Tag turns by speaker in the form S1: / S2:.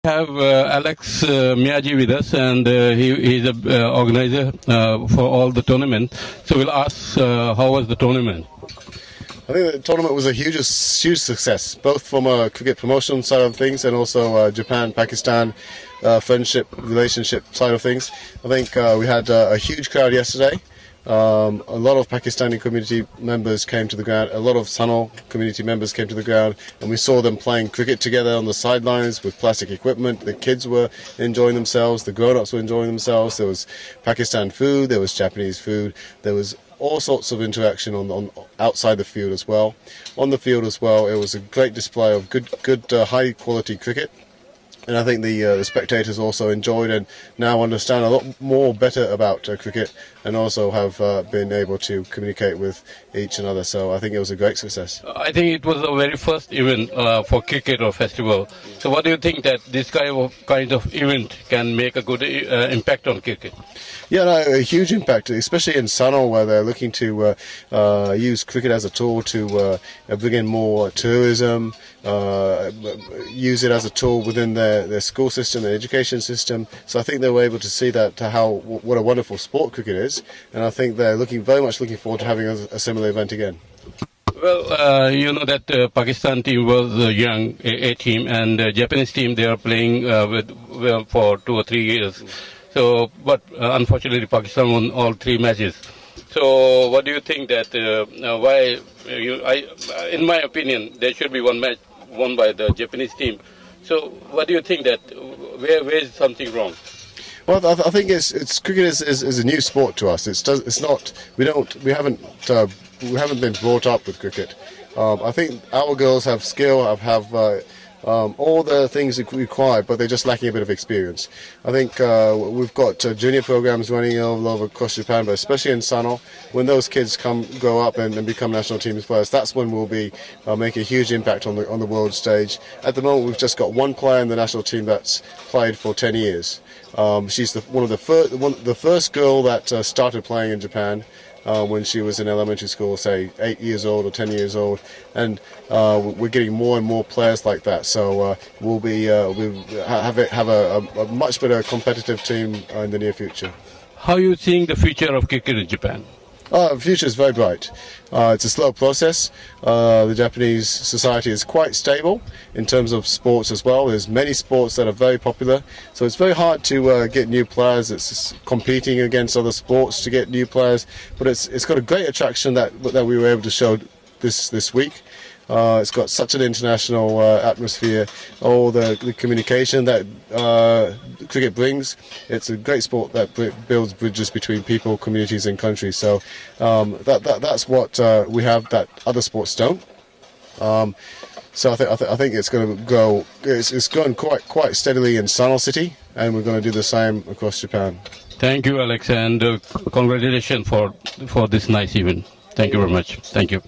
S1: Have Alex Miyaji with us, and he's the organizer for all the tournament. So we'll ask how was the tournament?
S2: I think the tournament was a huge success, both from a cricket promotion side of things and also Japan-Pakistan friendship, relationship side of things. I think we had a huge crowd yesterday. A lot of Pakistani community members came to the ground, a lot of Sano community members came to the ground, and we saw them playing cricket together on the sidelines with plastic equipment. The kids were enjoying themselves, the grown-ups were enjoying themselves. There was Pakistan food, there was Japanese food, there was all sorts of interaction on outside the field as well. On the field as well, it was a great display of good high-quality cricket. And I think the spectators also enjoyed and now understand a lot more better about cricket, and also have been able to communicate with each another. So I think it was a great success.
S1: I think it was the very first event for cricket or festival. So what do you think that this kind of event can make a good impact on cricket?
S2: Yeah, no, a huge impact, especially in Sano, where they're looking to use cricket as a tool to bring in more tourism, use it as a tool within their school system, their education system. So I think they were able to see that what a wonderful sport cricket is, and I think they're very much looking forward to having a similar event again.
S1: Well, you know that Pakistan team was a young A team, and the Japanese team, they are playing for 2 or 3 years. So, but unfortunately, Pakistan won all 3 matches. So, what do you think that why? In my opinion, there should be one match won by the Japanese team. So, what do you think that where is something wrong?
S2: Well, I think cricket is a new sport to us. It's not. We haven't been brought up with cricket. I think our girls have skill, have all the things required, but they're just lacking a bit of experience. I think we've got junior programs running all over across Japan, but especially in Sano, when those kids grow up and become national team players, that's when we'll be making a huge impact on the world stage. At the moment, we've just got one player in the national team that's played for 10 years. She's the first girl that started playing in Japan. When she was in elementary school, say 8 years old or 10 years old, and we're getting more and more players like that. So we'll have a much better competitive team in the near future.
S1: How are you seeing the future of cricket in Japan?
S2: The future is very bright. It's a slow process. The Japanese society is quite stable in terms of sports as well. There's many sports that are very popular, so it's very hard to get new players. It's competing against other sports to get new players, but it's got a great attraction that we were able to show this week. It's got such an international atmosphere, all the communication that cricket brings. It's a great sport that builds bridges between people, communities and countries. So that's what we have that other sports don't. So I think it's going to grow. It's going quite steadily in Sano City, and we're going to do the same across Japan.
S1: Thank you, Alex, and congratulations for this nice event. Thank you very much. Thank you.